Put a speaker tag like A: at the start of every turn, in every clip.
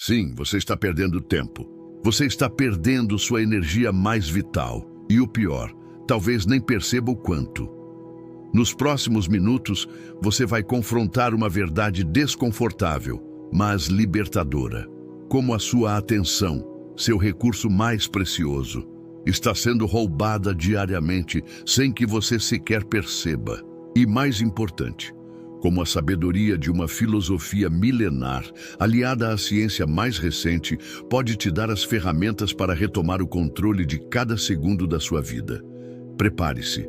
A: Sim, você está perdendo tempo. Você está perdendo sua energia mais vital. E o pior, talvez nem perceba o quanto. Nos próximos minutos, você vai confrontar uma verdade desconfortável, mas libertadora. Como a sua atenção, seu recurso mais precioso, está sendo roubada diariamente sem que você sequer perceba. E mais importante, como a sabedoria de uma filosofia milenar, aliada à ciência mais recente, pode te dar as ferramentas para retomar o controle de cada segundo da sua vida. Prepare-se.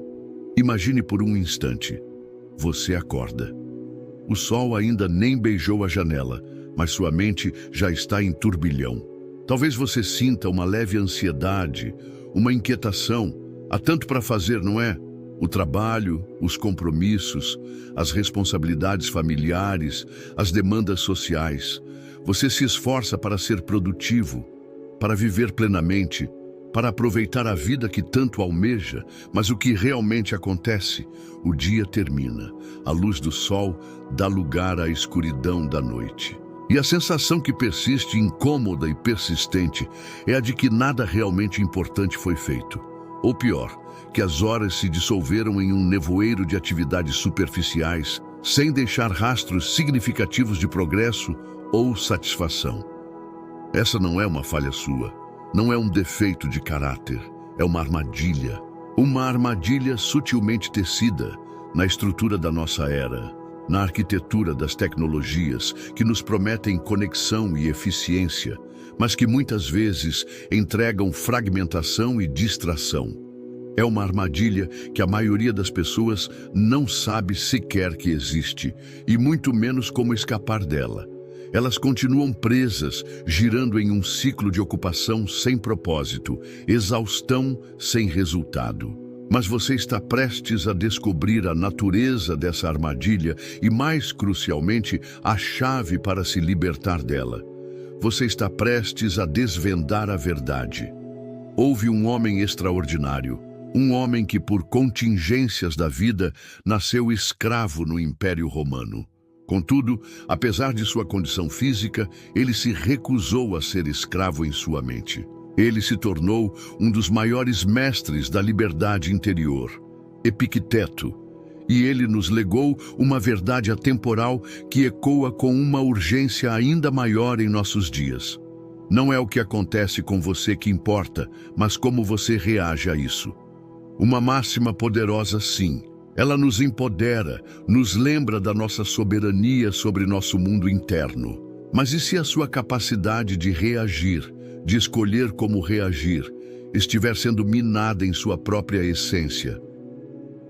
A: Imagine por um instante. Você acorda. O sol ainda nem beijou a janela, mas sua mente já está em turbilhão. Talvez você sinta uma leve ansiedade, uma inquietação. Há tanto para fazer, não é? O trabalho, os compromissos, as responsabilidades familiares, as demandas sociais. Você se esforça para ser produtivo, para viver plenamente, para aproveitar a vida que tanto almeja, mas o que realmente acontece? O dia termina, a luz do sol dá lugar à escuridão da noite. E a sensação que persiste, incômoda e persistente, é a de que nada realmente importante foi feito. Ou pior, que as horas se dissolveram em um nevoeiro de atividades superficiais, sem deixar rastros significativos de progresso ou satisfação. Essa não é uma falha sua, não é um defeito de caráter, é uma armadilha. Uma armadilha sutilmente tecida na estrutura da nossa era, na arquitetura das tecnologias que nos prometem conexão e eficiência, mas que muitas vezes entregam fragmentação e distração. É uma armadilha que a maioria das pessoas não sabe sequer que existe, e muito menos como escapar dela. Elas continuam presas, girando em um ciclo de ocupação sem propósito, exaustão sem resultado. Mas você está prestes a descobrir a natureza dessa armadilha e, mais crucialmente, a chave para se libertar dela. Você está prestes a desvendar a verdade. Houve um homem extraordinário, um homem que, por contingências da vida, nasceu escravo no Império Romano. Contudo, apesar de sua condição física, ele se recusou a ser escravo em sua mente. Ele se tornou um dos maiores mestres da liberdade interior, Epicteto, e ele nos legou uma verdade atemporal que ecoa com uma urgência ainda maior em nossos dias. Não é o que acontece com você que importa, mas como você reage a isso. Uma máxima poderosa, sim. Ela nos empodera, nos lembra da nossa soberania sobre nosso mundo interno. Mas e se a sua capacidade de reagir, de escolher como reagir, estiver sendo minada em sua própria essência?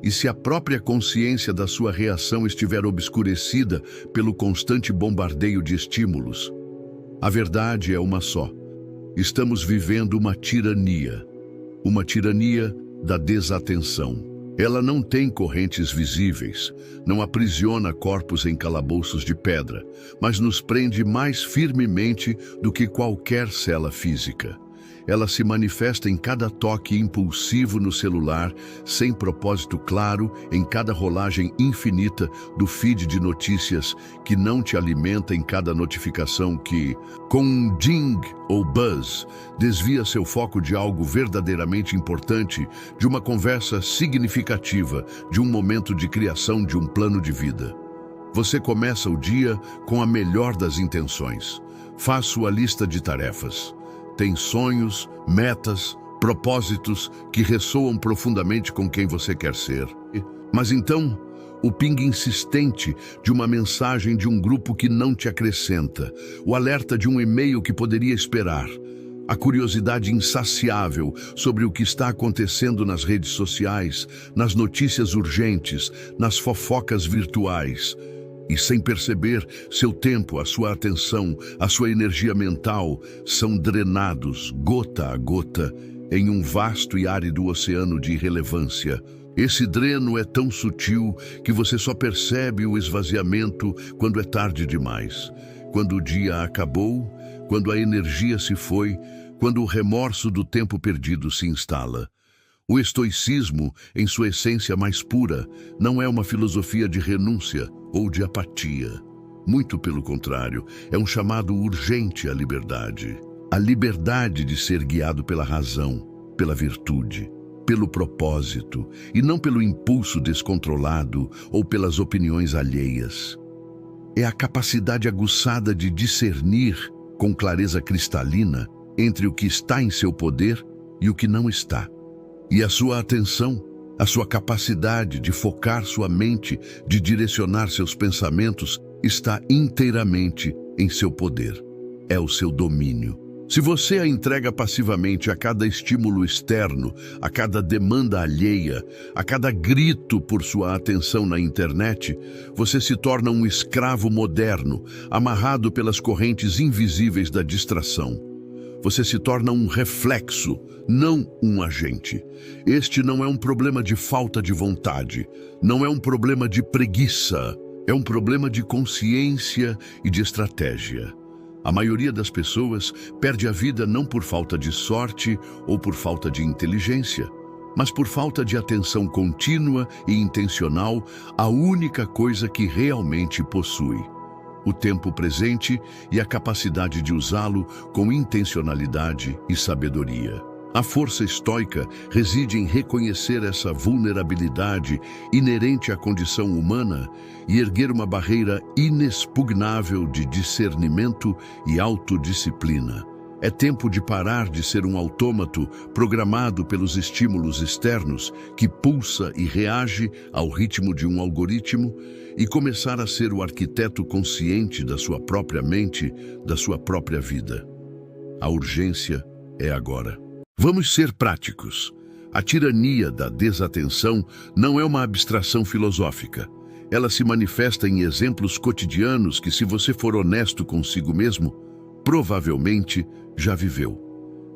A: E se a própria consciência da sua reação estiver obscurecida pelo constante bombardeio de estímulos? A verdade é uma só. Estamos vivendo uma tirania da desatenção. Ela não tem correntes visíveis, não aprisiona corpos em calabouços de pedra, mas nos prende mais firmemente do que qualquer cela física. Ela se manifesta em cada toque impulsivo no celular, sem propósito claro, em cada rolagem infinita do feed de notícias que não te alimenta, em cada notificação que, com um ding ou buzz, desvia seu foco de algo verdadeiramente importante, de uma conversa significativa, de um momento de criação de um plano de vida. Você começa o dia com a melhor das intenções. Faz sua lista de tarefas. Tem sonhos, metas, propósitos que ressoam profundamente com quem você quer ser. Mas então, o ping insistente de uma mensagem de um grupo que não te acrescenta, o alerta de um e-mail que poderia esperar, a curiosidade insaciável sobre o que está acontecendo nas redes sociais, nas notícias urgentes, nas fofocas virtuais. E sem perceber, seu tempo, a sua atenção, a sua energia mental são drenados, gota a gota, em um vasto e árido oceano de irrelevância. Esse dreno é tão sutil que você só percebe o esvaziamento quando é tarde demais. Quando o dia acabou, quando a energia se foi, quando o remorso do tempo perdido se instala. O estoicismo, em sua essência mais pura, não é uma filosofia de renúncia ou de apatia. Muito pelo contrário, é um chamado urgente à liberdade. A liberdade de ser guiado pela razão, pela virtude, pelo propósito, e não pelo impulso descontrolado ou pelas opiniões alheias. É a capacidade aguçada de discernir, com clareza cristalina, entre o que está em seu poder e o que não está. E a sua atenção, a sua capacidade de focar sua mente, de direcionar seus pensamentos, está inteiramente em seu poder. É o seu domínio. Se você a entrega passivamente a cada estímulo externo, a cada demanda alheia, a cada grito por sua atenção na internet, você se torna um escravo moderno, amarrado pelas correntes invisíveis da distração. Você se torna um reflexo, não um agente. Este não é um problema de falta de vontade, não é um problema de preguiça, é um problema de consciência e de estratégia. A maioria das pessoas perde a vida não por falta de sorte ou por falta de inteligência, mas por falta de atenção contínua e intencional à única coisa que realmente possui: o tempo presente e a capacidade de usá-lo com intencionalidade e sabedoria. A força estoica reside em reconhecer essa vulnerabilidade inerente à condição humana e erguer uma barreira inexpugnável de discernimento e autodisciplina. É tempo de parar de ser um autômato programado pelos estímulos externos que pulsa e reage ao ritmo de um algoritmo e começar a ser o arquiteto consciente da sua própria mente, da sua própria vida. A urgência é agora. Vamos ser práticos. A tirania da desatenção não é uma abstração filosófica. Ela se manifesta em exemplos cotidianos que, se você for honesto consigo mesmo, provavelmente já viveu.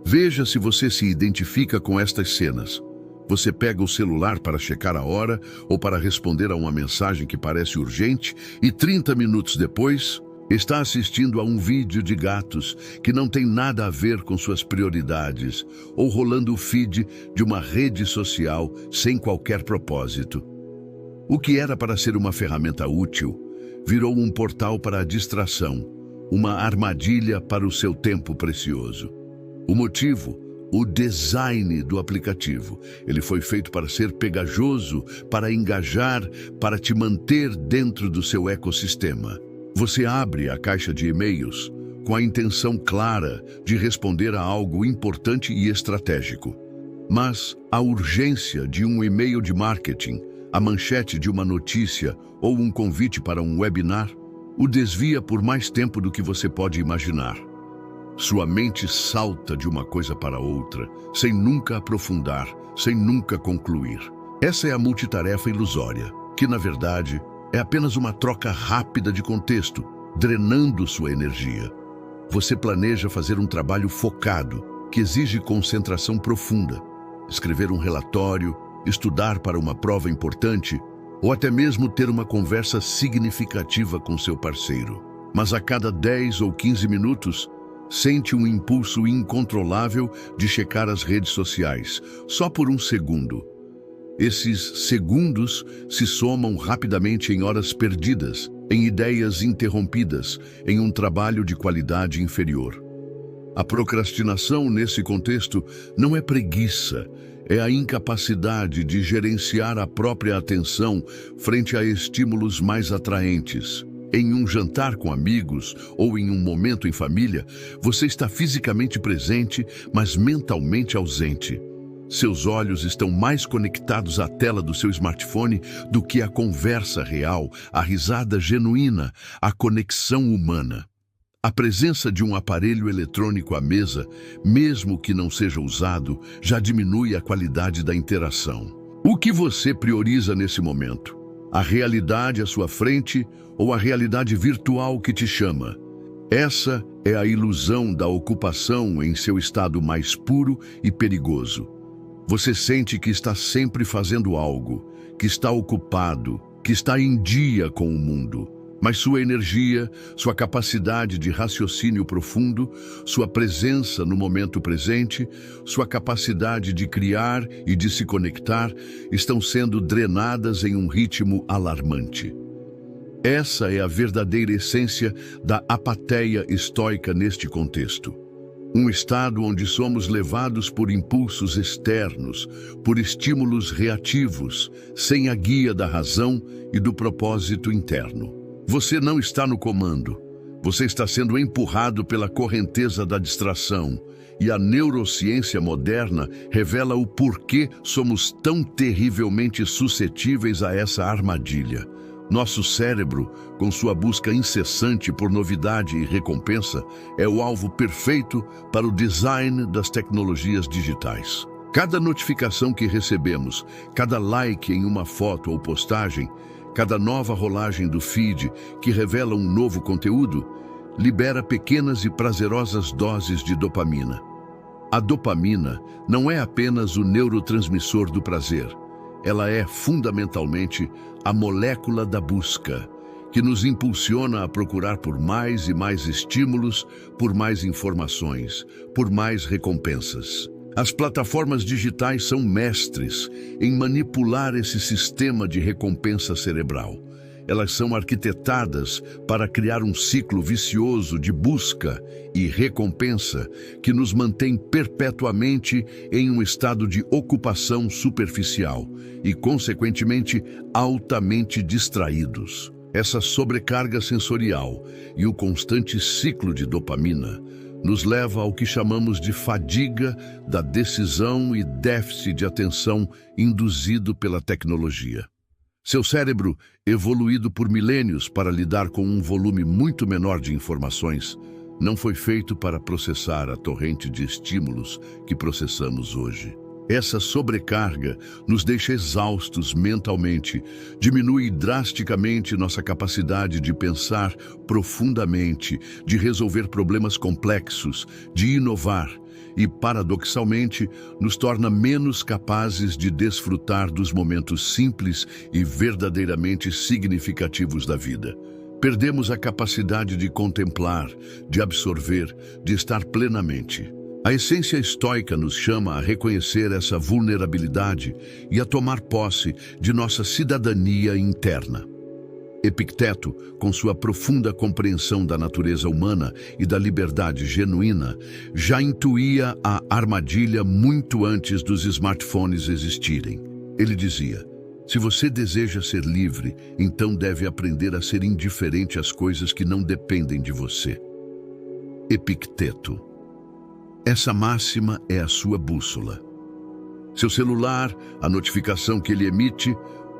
A: Veja se você se identifica com estas cenas. Você pega o celular para checar a hora ou para responder a uma mensagem que parece urgente e 30 minutos depois está assistindo a um vídeo de gatos que não tem nada a ver com suas prioridades ou rolando o feed de uma rede social sem qualquer propósito. O que era para ser uma ferramenta útil virou um portal para a distração, uma armadilha para o seu tempo precioso. O motivo? O design do aplicativo. Ele foi feito para ser pegajoso, para engajar, para te manter dentro do seu ecossistema. Você abre a caixa de e-mails com a intenção clara de responder a algo importante e estratégico. Mas a urgência de um e-mail de marketing, a manchete de uma notícia ou um convite para um webinar o desvia por mais tempo do que você pode imaginar. Sua mente salta de uma coisa para outra, sem nunca aprofundar, sem nunca concluir. Essa é a multitarefa ilusória, que na verdade é apenas uma troca rápida de contexto, drenando sua energia. Você planeja fazer um trabalho focado, que exige concentração profunda, escrever um relatório, estudar para uma prova importante, ou até mesmo ter uma conversa significativa com seu parceiro. Mas a cada 10 ou 15 minutos, sente um impulso incontrolável de checar as redes sociais, só por um segundo. Esses segundos se somam rapidamente em horas perdidas, em ideias interrompidas, em um trabalho de qualidade inferior. A procrastinação, nesse contexto, não é preguiça, é a incapacidade de gerenciar a própria atenção frente a estímulos mais atraentes. Em um jantar com amigos ou em um momento em família, você está fisicamente presente, mas mentalmente ausente. Seus olhos estão mais conectados à tela do seu smartphone do que à conversa real, à risada genuína, à conexão humana. A presença de um aparelho eletrônico à mesa, mesmo que não seja usado, já diminui a qualidade da interação. O que você prioriza nesse momento? A realidade à sua frente ou a realidade virtual que te chama? Essa é a ilusão da ocupação em seu estado mais puro e perigoso. Você sente que está sempre fazendo algo, que está ocupado, que está em dia com o mundo. Mas sua energia, sua capacidade de raciocínio profundo, sua presença no momento presente, sua capacidade de criar e de se conectar estão sendo drenadas em um ritmo alarmante. Essa é a verdadeira essência da apatia estoica neste contexto. Um estado onde somos levados por impulsos externos, por estímulos reativos, sem a guia da razão e do propósito interno. Você não está no comando. Você está sendo empurrado pela correnteza da distração. E a neurociência moderna revela o porquê somos tão terrivelmente suscetíveis a essa armadilha. Nosso cérebro, com sua busca incessante por novidade e recompensa, é o alvo perfeito para o design das tecnologias digitais. Cada notificação que recebemos, cada like em uma foto ou postagem, cada nova rolagem do feed que revela um novo conteúdo, libera pequenas e prazerosas doses de dopamina. A dopamina não é apenas o neurotransmissor do prazer. Ela é, fundamentalmente, a molécula da busca, que nos impulsiona a procurar por mais e mais estímulos, por mais informações, por mais recompensas. As plataformas digitais são mestres em manipular esse sistema de recompensa cerebral. Elas são arquitetadas para criar um ciclo vicioso de busca e recompensa que nos mantém perpetuamente em um estado de ocupação superficial e, consequentemente, altamente distraídos. Essa sobrecarga sensorial e o constante ciclo de dopamina nos leva ao que chamamos de fadiga da decisão e déficit de atenção induzido pela tecnologia. Seu cérebro, evoluído por milênios para lidar com um volume muito menor de informações, não foi feito para processar a torrente de estímulos que processamos hoje. Essa sobrecarga nos deixa exaustos mentalmente, diminui drasticamente nossa capacidade de pensar profundamente, de resolver problemas complexos, de inovar e, paradoxalmente, nos torna menos capazes de desfrutar dos momentos simples e verdadeiramente significativos da vida. Perdemos a capacidade de contemplar, de absorver, de estar plenamente. A essência estoica nos chama a reconhecer essa vulnerabilidade e a tomar posse de nossa cidadania interna. Epicteto, com sua profunda compreensão da natureza humana e da liberdade genuína, já intuía a armadilha muito antes dos smartphones existirem. Ele dizia: se você deseja ser livre, então deve aprender a ser indiferente às coisas que não dependem de você. Epicteto. Essa máxima é a sua bússola. Seu celular, a notificação que ele emite,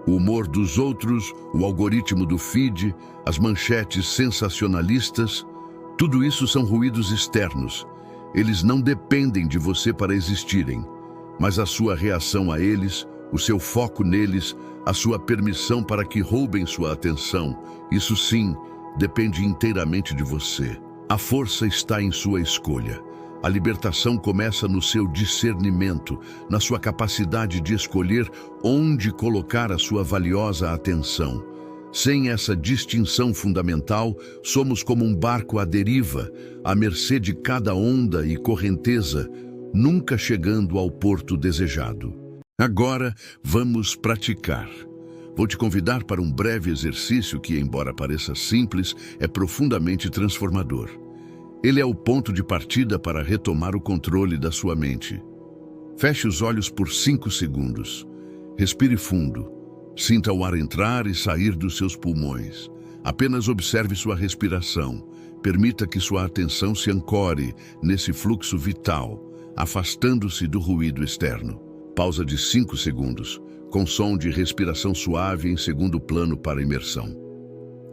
A: o humor dos outros, o algoritmo do feed, as manchetes sensacionalistas, tudo isso são ruídos externos. Eles não dependem de você para existirem, mas a sua reação a eles, o seu foco neles, a sua permissão para que roubem sua atenção, isso sim, depende inteiramente de você. A força está em sua escolha. A libertação começa no seu discernimento, na sua capacidade de escolher onde colocar a sua valiosa atenção. Sem essa distinção fundamental, somos como um barco à deriva, à mercê de cada onda e correnteza, nunca chegando ao porto desejado. Agora, vamos praticar. Vou te convidar para um breve exercício que, embora pareça simples, é profundamente transformador. Ele é o ponto de partida para retomar o controle da sua mente. Feche os olhos por 5 segundos. Respire fundo. Sinta o ar entrar e sair dos seus pulmões. Apenas observe sua respiração. Permita que sua atenção se ancore nesse fluxo vital, afastando-se do ruído externo. Pausa de 5 segundos, com som de respiração suave em segundo plano para a imersão.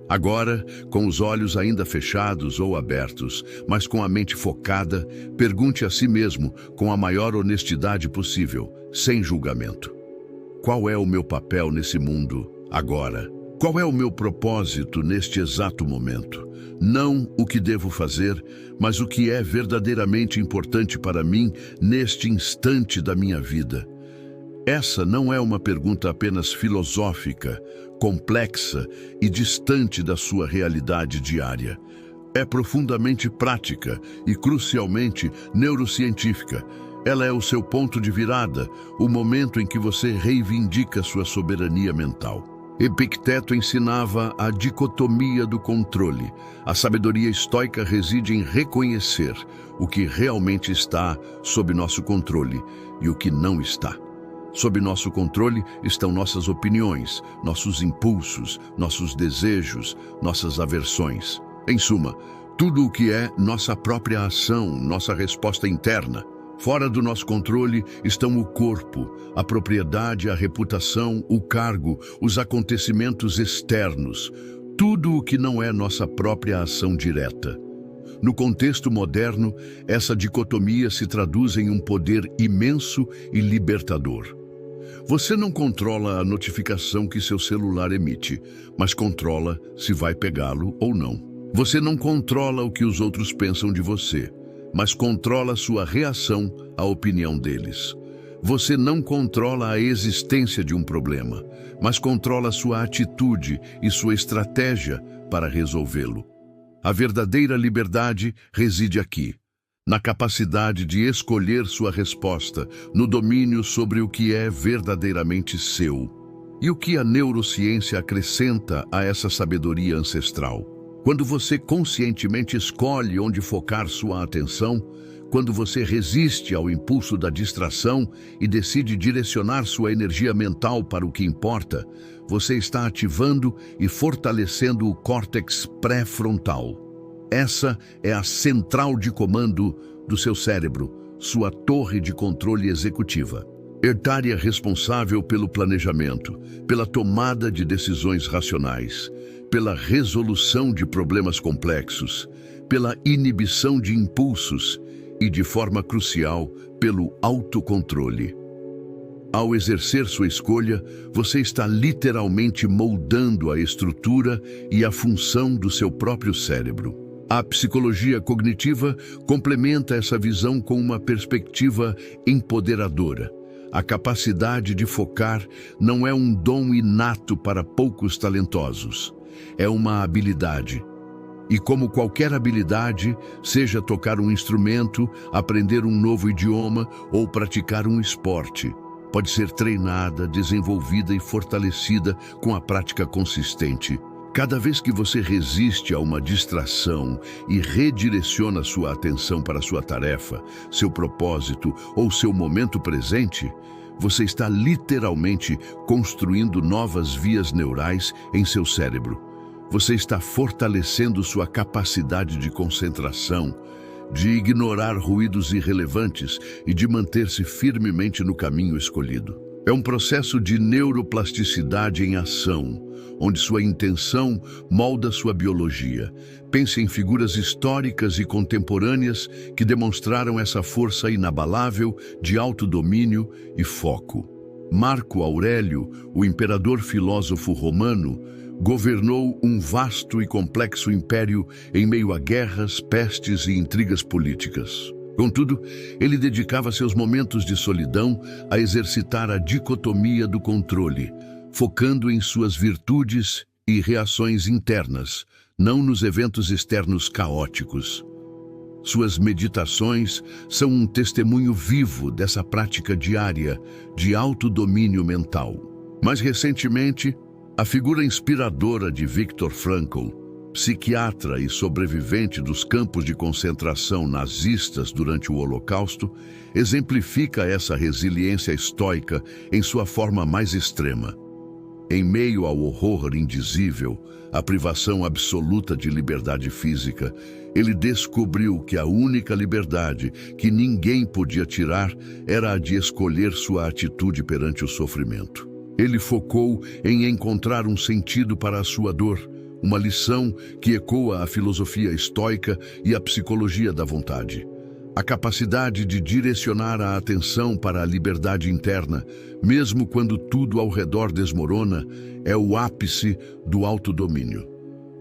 A: Agora, com os olhos ainda fechados ou abertos, mas com a mente focada, pergunte a si mesmo com a maior honestidade possível, sem julgamento. Qual é o meu papel nesse mundo agora? Qual é o meu propósito neste exato momento? Não o que devo fazer, mas o que é verdadeiramente importante para mim neste instante da minha vida. Essa não é uma pergunta apenas filosófica, complexa e distante da sua realidade diária. É profundamente prática e, crucialmente, neurocientífica. Ela é o seu ponto de virada, o momento em que você reivindica sua soberania mental. Epicteto ensinava a dicotomia do controle. A sabedoria estoica reside em reconhecer o que realmente está sob nosso controle e o que não está. Sob nosso controle estão nossas opiniões, nossos impulsos, nossos desejos, nossas aversões. Em suma, tudo o que é nossa própria ação, nossa resposta interna. Fora do nosso controle estão o corpo, a propriedade, a reputação, o cargo, os acontecimentos externos. Tudo o que não é nossa própria ação direta. No contexto moderno, essa dicotomia se traduz em um poder imenso e libertador. Você não controla a notificação que seu celular emite, mas controla se vai pegá-lo ou não. Você não controla o que os outros pensam de você, mas controla sua reação à opinião deles. Você não controla a existência de um problema, mas controla sua atitude e sua estratégia para resolvê-lo. A verdadeira liberdade reside aqui, na capacidade de escolher sua resposta, no domínio sobre o que é verdadeiramente seu. E o que a neurociência acrescenta a essa sabedoria ancestral? Quando você conscientemente escolhe onde focar sua atenção, quando você resiste ao impulso da distração e decide direcionar sua energia mental para o que importa, você está ativando e fortalecendo o córtex pré-frontal. Essa é a central de comando do seu cérebro, sua torre de controle executiva. Área responsável pelo planejamento, pela tomada de decisões racionais, pela resolução de problemas complexos, pela inibição de impulsos e, de forma crucial, pelo autocontrole. Ao exercer sua escolha, você está literalmente moldando a estrutura e a função do seu próprio cérebro. A psicologia cognitiva complementa essa visão com uma perspectiva empoderadora. A capacidade de focar não é um dom inato para poucos talentosos. É uma habilidade. E como qualquer habilidade, seja tocar um instrumento, aprender um novo idioma ou praticar um esporte, pode ser treinada, desenvolvida e fortalecida com a prática consistente. Cada vez que você resiste a uma distração e redireciona sua atenção para sua tarefa, seu propósito ou seu momento presente, você está literalmente construindo novas vias neurais em seu cérebro. Você está fortalecendo sua capacidade de concentração, de ignorar ruídos irrelevantes e de manter-se firmemente no caminho escolhido. É um processo de neuroplasticidade em ação, onde sua intenção molda sua biologia. Pense em figuras históricas e contemporâneas que demonstraram essa força inabalável de autodomínio e foco. Marco Aurélio, o imperador filósofo romano, governou um vasto e complexo império em meio a guerras, pestes e intrigas políticas. Contudo, ele dedicava seus momentos de solidão a exercitar a dicotomia do controle, focando em suas virtudes e reações internas, não nos eventos externos caóticos. Suas meditações são um testemunho vivo dessa prática diária de autodomínio mental. Mais recentemente, a figura inspiradora de Viktor Frankl, psiquiatra e sobrevivente dos campos de concentração nazistas durante o Holocausto, exemplifica essa resiliência estoica em sua forma mais extrema. Em meio ao horror indizível, à privação absoluta de liberdade física, ele descobriu que a única liberdade que ninguém podia tirar era a de escolher sua atitude perante o sofrimento. Ele focou em encontrar um sentido para a sua dor, uma lição que ecoa a filosofia estoica e a psicologia da vontade. A capacidade de direcionar a atenção para a liberdade interna, mesmo quando tudo ao redor desmorona, é o ápice do autodomínio.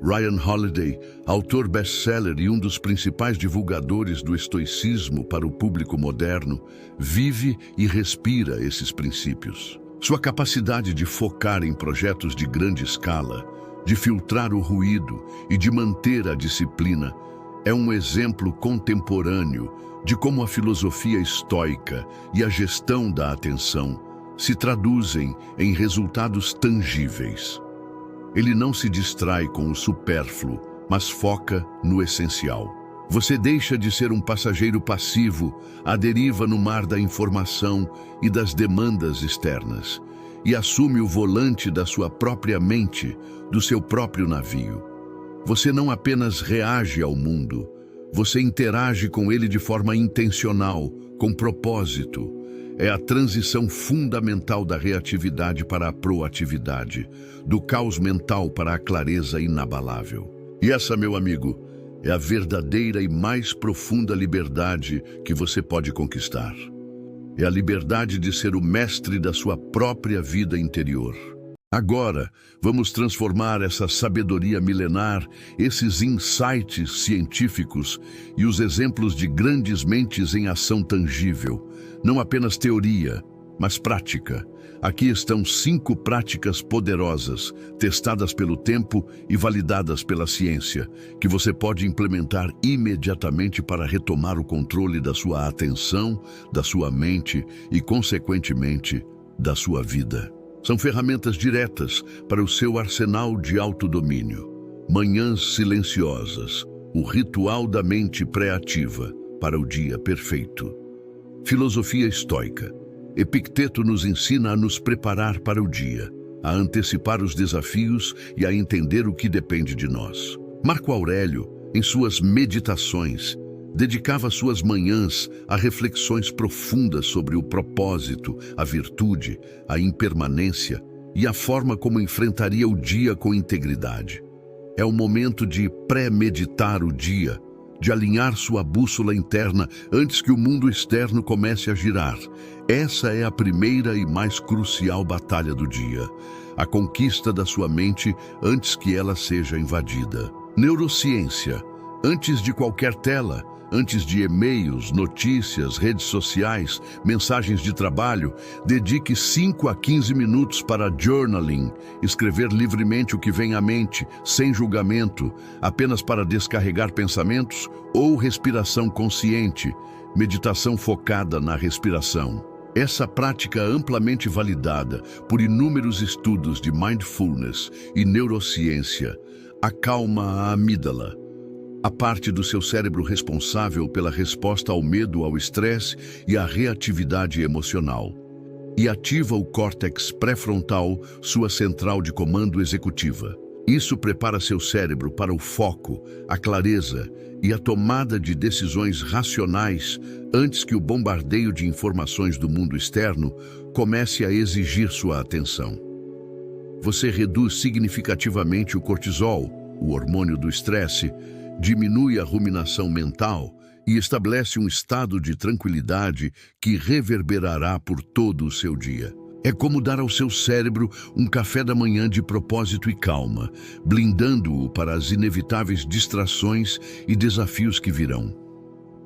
A: Ryan Holiday, autor best-seller e um dos principais divulgadores do estoicismo para o público moderno, vive e respira esses princípios. Sua capacidade de focar em projetos de grande escala, de filtrar o ruído e de manter a disciplina é um exemplo contemporâneo de como a filosofia estoica e a gestão da atenção se traduzem em resultados tangíveis. Ele não se distrai com o supérfluo, mas foca no essencial. Você deixa de ser um passageiro passivo, à deriva no mar da informação e das demandas externas, e assume o volante da sua própria mente, do seu próprio navio. Você não apenas reage ao mundo, você interage com ele de forma intencional, com propósito. É a transição fundamental da reatividade para a proatividade, do caos mental para a clareza inabalável. E essa, meu amigo, é a verdadeira e mais profunda liberdade que você pode conquistar. É a liberdade de ser o mestre da sua própria vida interior. Agora, vamos transformar essa sabedoria milenar, esses insights científicos e os exemplos de grandes mentes em ação tangível. Não apenas teoria, mas prática. Aqui estão 5 práticas poderosas, testadas pelo tempo e validadas pela ciência, que você pode implementar imediatamente para retomar o controle da sua atenção, da sua mente e, consequentemente, da sua vida. São ferramentas diretas para o seu arsenal de autodomínio. Manhãs silenciosas, o ritual da mente pré-ativa para o dia perfeito. Filosofia estoica. Epicteto nos ensina a nos preparar para o dia, a antecipar os desafios e a entender o que depende de nós. Marco Aurélio, em suas meditações, dedicava suas manhãs a reflexões profundas sobre o propósito, a virtude, a impermanência e a forma como enfrentaria o dia com integridade. É o momento de pré-meditar o dia, de alinhar sua bússola interna antes que o mundo externo comece a girar. Essa é a primeira e mais crucial batalha do dia, a conquista da sua mente antes que ela seja invadida. Neurociência. Antes de qualquer tela, antes de e-mails, notícias, redes sociais, mensagens de trabalho, dedique 5 a 15 minutos para journaling, escrever livremente o que vem à mente, sem julgamento, apenas para descarregar pensamentos, ou respiração consciente, meditação focada na respiração. Essa prática amplamente validada por inúmeros estudos de mindfulness e neurociência acalma a amígdala, a parte do seu cérebro responsável pela resposta ao medo, ao estresse e à reatividade emocional, e ativa o córtex pré-frontal, sua central de comando executiva. Isso prepara seu cérebro para o foco, a clareza e a tomada de decisões racionais antes que o bombardeio de informações do mundo externo comece a exigir sua atenção. Você reduz significativamente o cortisol, o hormônio do estresse, diminui a ruminação mental e estabelece um estado de tranquilidade que reverberará por todo o seu dia. É como dar ao seu cérebro um café da manhã de propósito e calma, blindando-o para as inevitáveis distrações e desafios que virão.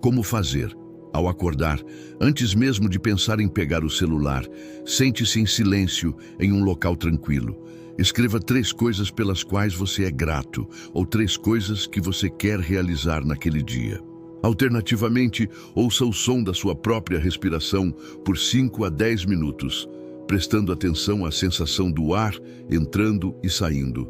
A: Como fazer? Ao acordar, antes mesmo de pensar em pegar o celular, sente-se em silêncio em um local tranquilo. Escreva 3 coisas pelas quais você é grato ou 3 coisas que você quer realizar naquele dia. Alternativamente, ouça o som da sua própria respiração por 5 a 10 minutos, prestando atenção à sensação do ar entrando e saindo.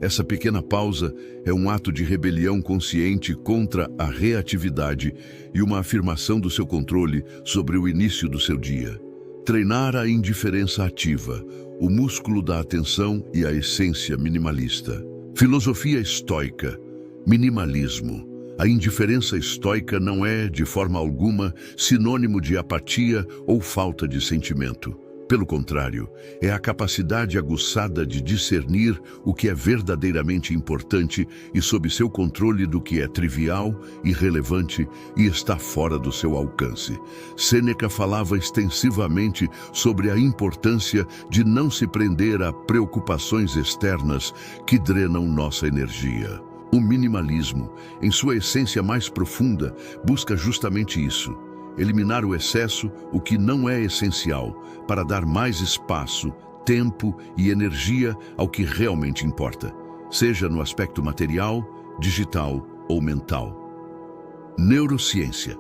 A: Essa pequena pausa é um ato de rebelião consciente contra a reatividade e uma afirmação do seu controle sobre o início do seu dia. Treinar a indiferença ativa, o músculo da atenção e a essência minimalista. Filosofia estoica, minimalismo. A indiferença estoica não é, de forma alguma, sinônimo de apatia ou falta de sentimento. Pelo contrário, é a capacidade aguçada de discernir o que é verdadeiramente importante e sob seu controle do que é trivial, irrelevante e está fora do seu alcance. Sêneca falava extensivamente sobre a importância de não se prender a preocupações externas que drenam nossa energia. O minimalismo, em sua essência mais profunda, busca justamente isso. Eliminar o excesso, o que não é essencial, para dar mais espaço, tempo e energia ao que realmente importa, seja no aspecto material, digital ou mental. Neurociência.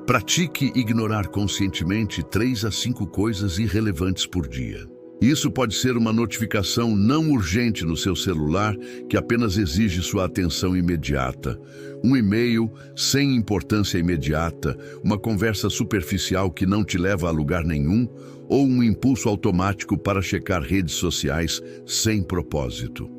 A: Pratique ignorar conscientemente 3 a 5 coisas irrelevantes por dia. Isso pode ser uma notificação não urgente no seu celular que apenas exige sua atenção imediata. Um e-mail sem importância imediata, uma conversa superficial que não te leva a lugar nenhum, ou um impulso automático para checar redes sociais sem propósito.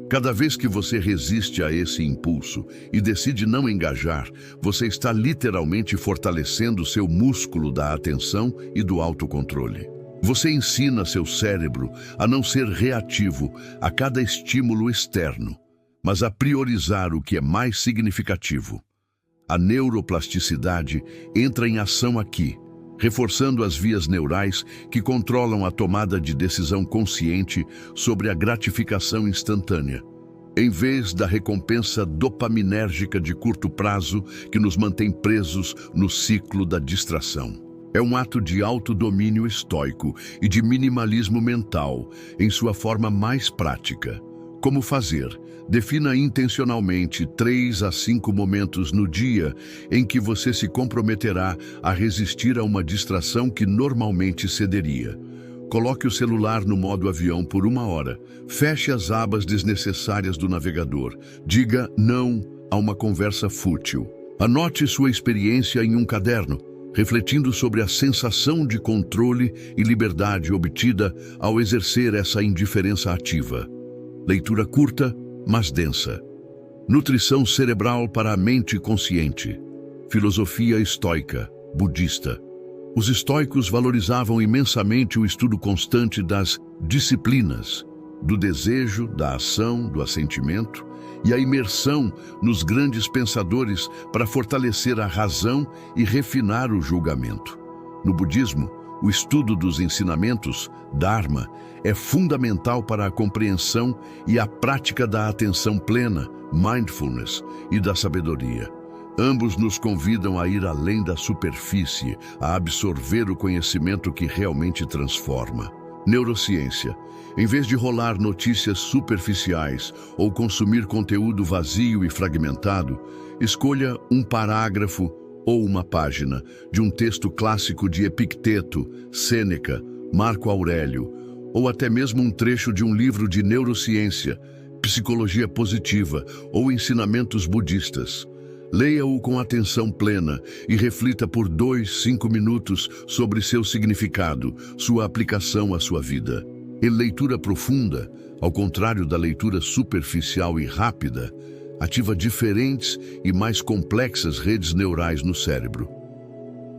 A: Cada vez que você resiste a esse impulso e decide não engajar, você está literalmente fortalecendo seu músculo da atenção e do autocontrole. Você ensina seu cérebro a não ser reativo a cada estímulo externo, mas a priorizar o que é mais significativo. A neuroplasticidade entra em ação aqui, reforçando as vias neurais que controlam a tomada de decisão consciente sobre a gratificação instantânea, em vez da recompensa dopaminérgica de curto prazo que nos mantém presos no ciclo da distração. É um ato de autodomínio estoico e de minimalismo mental em sua forma mais prática. Como fazer? Defina intencionalmente 3 a 5 momentos no dia em que você se comprometerá a resistir a uma distração que normalmente cederia. Coloque o celular no modo avião por 1 hora. Feche as abas desnecessárias do navegador. Diga não a uma conversa fútil. Anote sua experiência em um caderno, refletindo sobre a sensação de controle e liberdade obtida ao exercer essa indiferença ativa. Leitura curta, mas densa. Nutrição cerebral para a mente consciente. Filosofia estoica, budista. Os estoicos valorizavam imensamente o estudo constante das disciplinas, do desejo, da ação, do assentimento e a imersão nos grandes pensadores para fortalecer a razão e refinar o julgamento. No budismo, o estudo dos ensinamentos, Dharma, é fundamental para a compreensão e a prática da atenção plena, mindfulness, e da sabedoria. Ambos nos convidam a ir além da superfície, a absorver o conhecimento que realmente transforma. Neurociência. Em vez de rolar notícias superficiais ou consumir conteúdo vazio e fragmentado, escolha um parágrafo ou uma página de um texto clássico de Epicteto, Sêneca, Marco Aurélio, ou até mesmo um trecho de um livro de neurociência, psicologia positiva ou ensinamentos budistas. Leia-o com atenção plena e reflita por 2-5 minutos sobre seu significado, sua aplicação à sua vida. E leitura profunda, ao contrário da leitura superficial e rápida, ativa diferentes e mais complexas redes neurais no cérebro.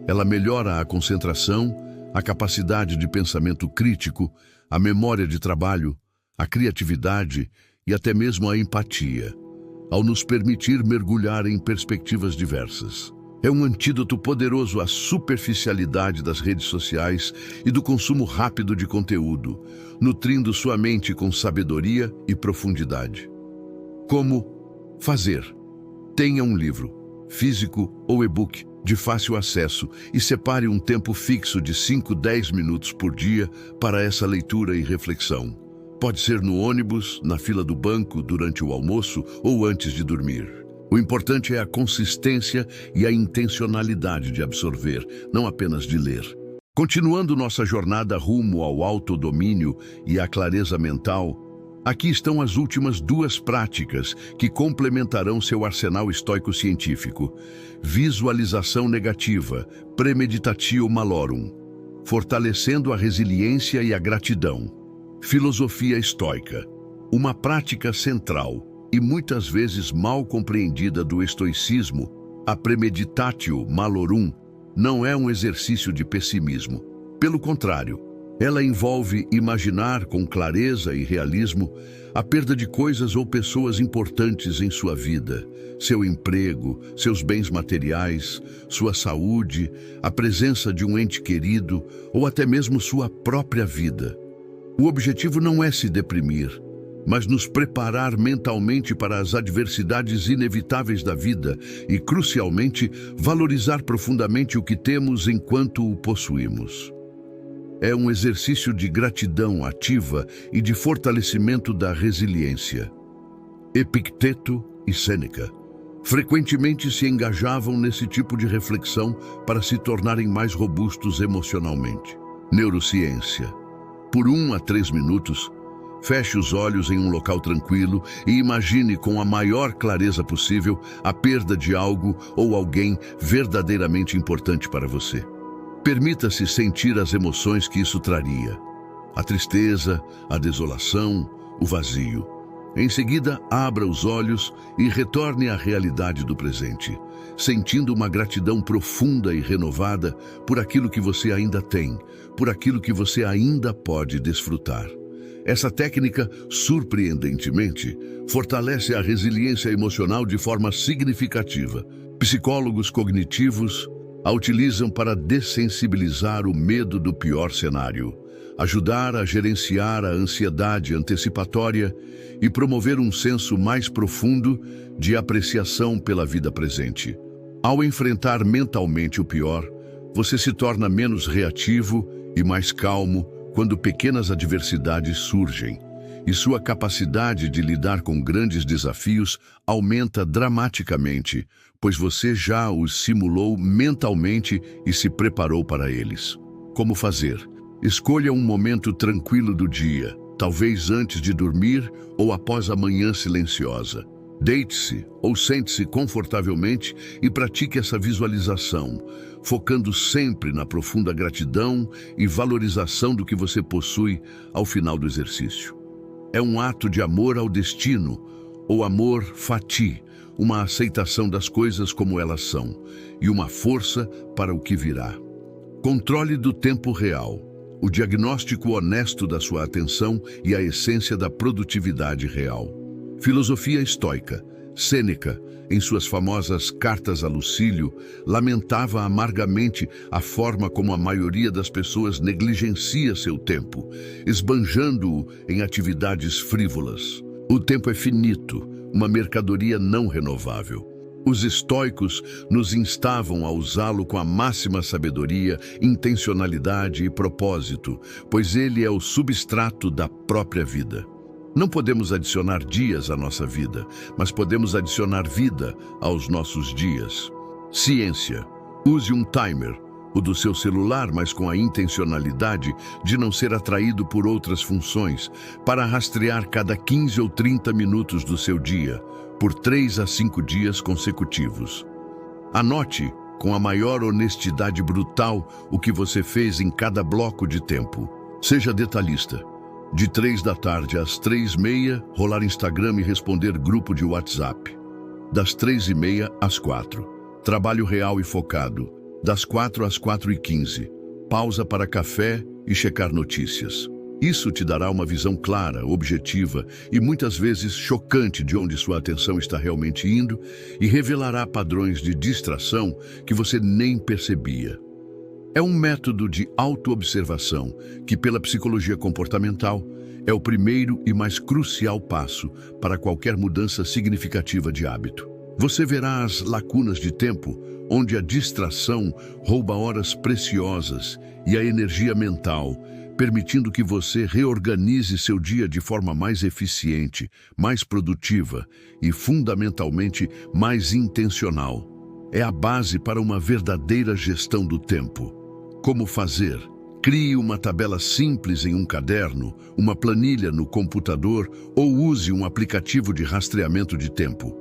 A: Ela melhora a concentração, a capacidade de pensamento crítico, a memória de trabalho, a criatividade e até mesmo a empatia, ao nos permitir mergulhar em perspectivas diversas. É um antídoto poderoso à superficialidade das redes sociais e do consumo rápido de conteúdo, nutrindo sua mente com sabedoria e profundidade. Como fazer? Tenha um livro, físico ou e-book, de fácil acesso e separe um tempo fixo de 5-10 minutos por dia para essa leitura e reflexão. Pode ser no ônibus, na fila do banco, durante o almoço ou antes de dormir. O importante é a consistência e a intencionalidade de absorver, não apenas de ler. Continuando nossa jornada rumo ao autodomínio e à clareza mental, aqui estão as últimas 2 práticas que complementarão seu arsenal estoico-científico. Visualização negativa, premeditatio malorum, fortalecendo a resiliência e a gratidão. Filosofia estoica, uma prática central e muitas vezes mal compreendida do estoicismo, a premeditatio malorum não é um exercício de pessimismo. Pelo contrário, ela envolve imaginar com clareza e realismo a perda de coisas ou pessoas importantes em sua vida, seu emprego, seus bens materiais, sua saúde, a presença de um ente querido ou até mesmo sua própria vida. O objetivo não é se deprimir, mas nos preparar mentalmente para as adversidades inevitáveis da vida e, crucialmente, valorizar profundamente o que temos enquanto o possuímos. É um exercício de gratidão ativa e de fortalecimento da resiliência. Epicteto e Sêneca frequentemente se engajavam nesse tipo de reflexão para se tornarem mais robustos emocionalmente. Neurociência. Por 1 a 3 minutos, feche os olhos em um local tranquilo e imagine com a maior clareza possível a perda de algo ou alguém verdadeiramente importante para você. Permita-se sentir as emoções que isso traria: a tristeza, a desolação, o vazio. Em seguida, abra os olhos e retorne à realidade do presente, sentindo uma gratidão profunda e renovada por aquilo que você ainda tem, por aquilo que você ainda pode desfrutar. Essa técnica, surpreendentemente, fortalece a resiliência emocional de forma significativa. Psicólogos cognitivos a utilizam para dessensibilizar o medo do pior cenário, ajudar a gerenciar a ansiedade antecipatória e promover um senso mais profundo de apreciação pela vida presente. Ao enfrentar mentalmente o pior, você se torna menos reativo e mais calmo quando pequenas adversidades surgem, e sua capacidade de lidar com grandes desafios aumenta dramaticamente, pois você já os simulou mentalmente e se preparou para eles. Como fazer? Escolha um momento tranquilo do dia, talvez antes de dormir ou após a manhã silenciosa. Deite-se ou sente-se confortavelmente e pratique essa visualização, focando sempre na profunda gratidão e valorização do que você possui ao final do exercício. É um ato de amor ao destino, ou amor fati, uma aceitação das coisas como elas são, e uma força para o que virá. Controle do tempo real, o diagnóstico honesto da sua atenção e a essência da produtividade real. Filosofia estoica. Sêneca, em suas famosas Cartas a Lucílio, lamentava amargamente a forma como a maioria das pessoas negligencia seu tempo, esbanjando-o em atividades frívolas. O tempo é finito, uma mercadoria não renovável. Os estoicos nos instavam a usá-lo com a máxima sabedoria, intencionalidade e propósito, pois ele é o substrato da própria vida. Não podemos adicionar dias à nossa vida, mas podemos adicionar vida aos nossos dias. Ciência. Use um timer, o do seu celular, mas com a intencionalidade de não ser atraído por outras funções, para rastrear cada 15 ou 30 minutos do seu dia, por 3 a 5 dias consecutivos. Anote, com a maior honestidade brutal, o que você fez em cada bloco de tempo. Seja detalhista. De 3 da tarde às 3h30, rolar Instagram e responder grupo de WhatsApp. Das 3h30 às 4. Trabalho real e focado. Das 4 às 4h15. Pausa para café e checar notícias. Isso te dará uma visão clara, objetiva e muitas vezes chocante de onde sua atenção está realmente indo e revelará padrões de distração que você nem percebia. É um método de autoobservação que, pela psicologia comportamental, é o primeiro e mais crucial passo para qualquer mudança significativa de hábito. Você verá as lacunas de tempo onde a distração rouba horas preciosas e a energia mental, permitindo que você reorganize seu dia de forma mais eficiente, mais produtiva e, fundamentalmente, mais intencional. É a base para uma verdadeira gestão do tempo. Como fazer? Crie uma tabela simples em um caderno, uma planilha no computador ou use um aplicativo de rastreamento de tempo.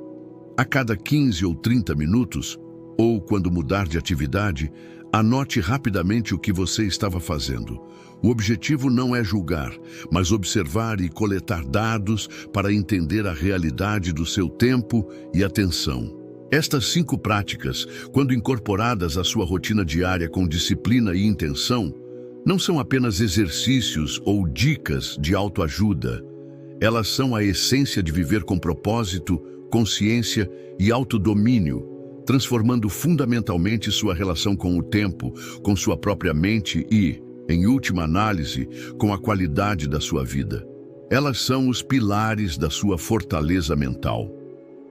A: A cada 15 ou 30 minutos, ou quando mudar de atividade, anote rapidamente o que você estava fazendo. O objetivo não é julgar, mas observar e coletar dados para entender a realidade do seu tempo e atenção. Estas 5 práticas, quando incorporadas à sua rotina diária com disciplina e intenção, não são apenas exercícios ou dicas de autoajuda. Elas são a essência de viver com propósito, consciência e autodomínio, transformando fundamentalmente sua relação com o tempo, com sua própria mente e, em última análise, com a qualidade da sua vida. Elas são os pilares da sua fortaleza mental.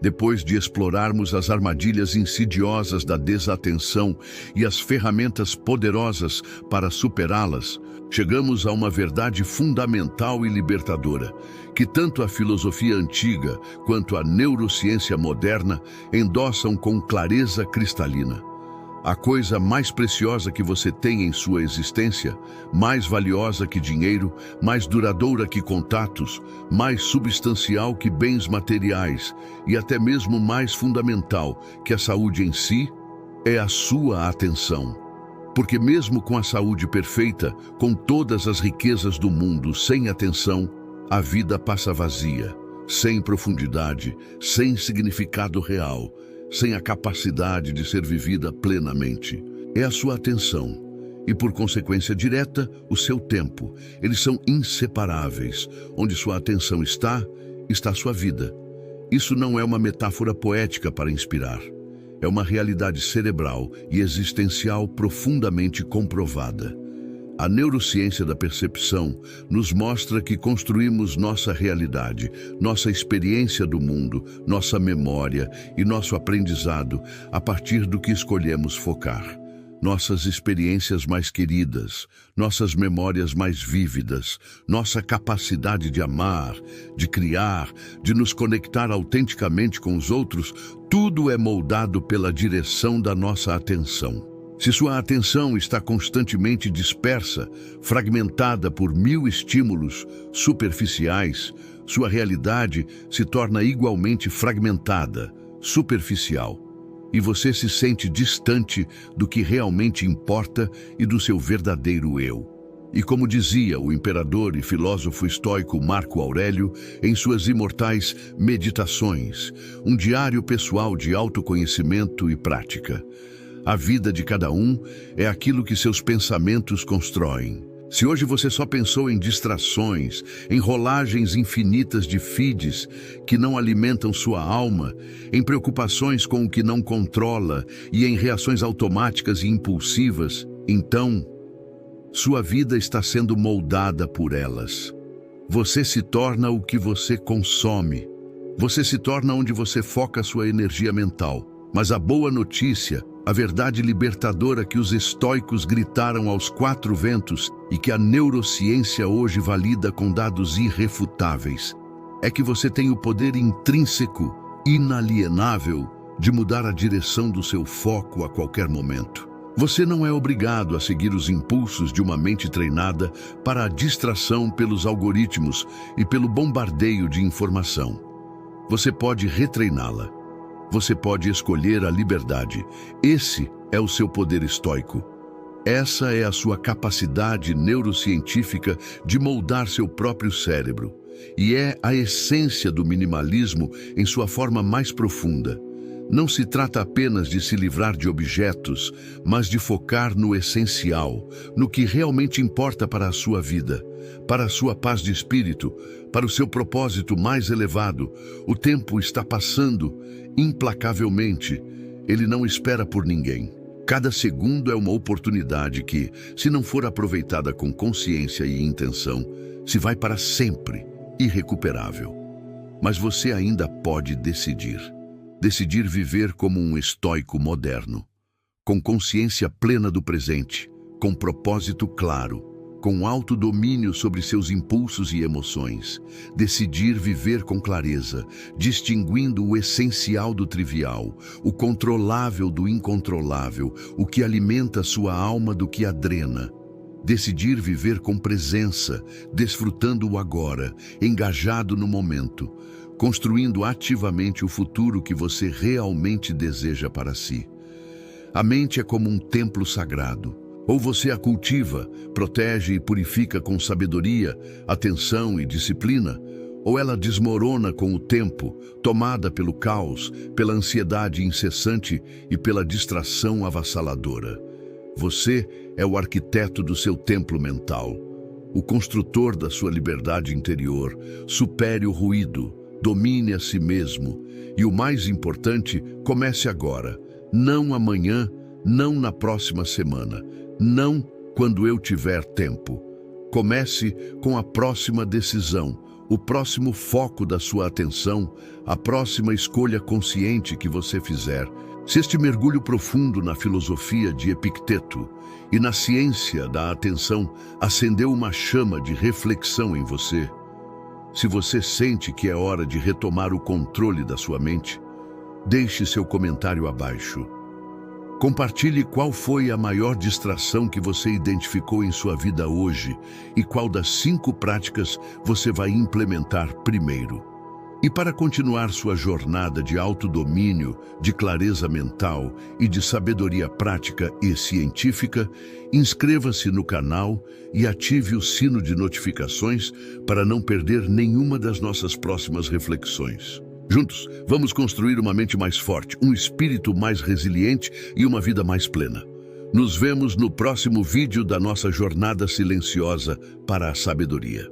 A: Depois de explorarmos as armadilhas insidiosas da desatenção e as ferramentas poderosas para superá-las, chegamos a uma verdade fundamental e libertadora, que tanto a filosofia antiga quanto a neurociência moderna endossam com clareza cristalina. A coisa mais preciosa que você tem em sua existência, mais valiosa que dinheiro, mais duradoura que contatos, mais substancial que bens materiais e até mesmo mais fundamental que a saúde em si, é a sua atenção. Porque mesmo com a saúde perfeita, com todas as riquezas do mundo, sem atenção, a vida passa vazia, sem profundidade, sem significado real, sem a capacidade de ser vivida plenamente. É a sua atenção e, por consequência direta, o seu tempo. Eles são inseparáveis. Onde sua atenção está, está sua vida. Isso não é uma metáfora poética para inspirar. É uma realidade cerebral e existencial profundamente comprovada. A neurociência da percepção nos mostra que construímos nossa realidade, nossa experiência do mundo, nossa memória e nosso aprendizado a partir do que escolhemos focar. Nossas experiências mais queridas, nossas memórias mais vívidas, nossa capacidade de amar, de criar, de nos conectar autenticamente com os outros, tudo é moldado pela direção da nossa atenção. Se sua atenção está constantemente dispersa, fragmentada por 1000 estímulos superficiais, sua realidade se torna igualmente fragmentada, superficial, e você se sente distante do que realmente importa e do seu verdadeiro eu. E como dizia o imperador e filósofo estoico Marco Aurélio em suas imortais Meditações, um diário pessoal de autoconhecimento e prática: a vida de cada um é aquilo que seus pensamentos constroem. Se hoje você só pensou em distrações, em rolagens infinitas de feeds que não alimentam sua alma, em preocupações com o que não controla e em reações automáticas e impulsivas, então, sua vida está sendo moldada por elas. Você se torna o que você consome. Você se torna onde você foca sua energia mental. Mas a boa notícia, a verdade libertadora que os estoicos gritaram aos 4 ventos e que a neurociência hoje valida com dados irrefutáveis, é que você tem o poder intrínseco, inalienável, de mudar a direção do seu foco a qualquer momento. Você não é obrigado a seguir os impulsos de uma mente treinada para a distração pelos algoritmos e pelo bombardeio de informação. Você pode retreiná-la. Você pode escolher a liberdade. Esse é o seu poder estoico. Essa é a sua capacidade neurocientífica de moldar seu próprio cérebro. E é a essência do minimalismo em sua forma mais profunda. Não se trata apenas de se livrar de objetos, mas de focar no essencial, no que realmente importa para a sua vida, para a sua paz de espírito, para o seu propósito mais elevado. O tempo está passando implacavelmente. Ele não espera por ninguém. Cada segundo é uma oportunidade que, se não for aproveitada com consciência e intenção, se vai para sempre, irrecuperável. Mas você ainda pode decidir. Decidir viver como um estoico moderno, com consciência plena do presente, com propósito claro, com autodomínio sobre seus impulsos e emoções. Decidir viver com clareza, distinguindo o essencial do trivial, o controlável do incontrolável, o que alimenta sua alma do que a drena. Decidir viver com presença, desfrutando o agora, engajado no momento, construindo ativamente o futuro que você realmente deseja para si. A mente é como um templo sagrado. Ou você a cultiva, protege e purifica com sabedoria, atenção e disciplina, ou ela desmorona com o tempo, tomada pelo caos, pela ansiedade incessante e pela distração avassaladora. Você é o arquiteto do seu templo mental, o construtor da sua liberdade interior. Supere o ruído, domine a si mesmo e, o mais importante, comece agora, não amanhã, não na próxima semana, não quando eu tiver tempo. Comece com a próxima decisão, o próximo foco da sua atenção, a próxima escolha consciente que você fizer. Se este mergulho profundo na filosofia de Epicteto e na ciência da atenção acendeu uma chama de reflexão em você, se você sente que é hora de retomar o controle da sua mente, deixe seu comentário abaixo. Compartilhe qual foi a maior distração que você identificou em sua vida hoje e qual das 5 práticas você vai implementar primeiro. E para continuar sua jornada de autodomínio, de clareza mental e de sabedoria prática e científica, inscreva-se no canal e ative o sino de notificações para não perder nenhuma das nossas próximas reflexões. Juntos, vamos construir uma mente mais forte, um espírito mais resiliente e uma vida mais plena. Nos vemos no próximo vídeo da nossa jornada silenciosa para a sabedoria.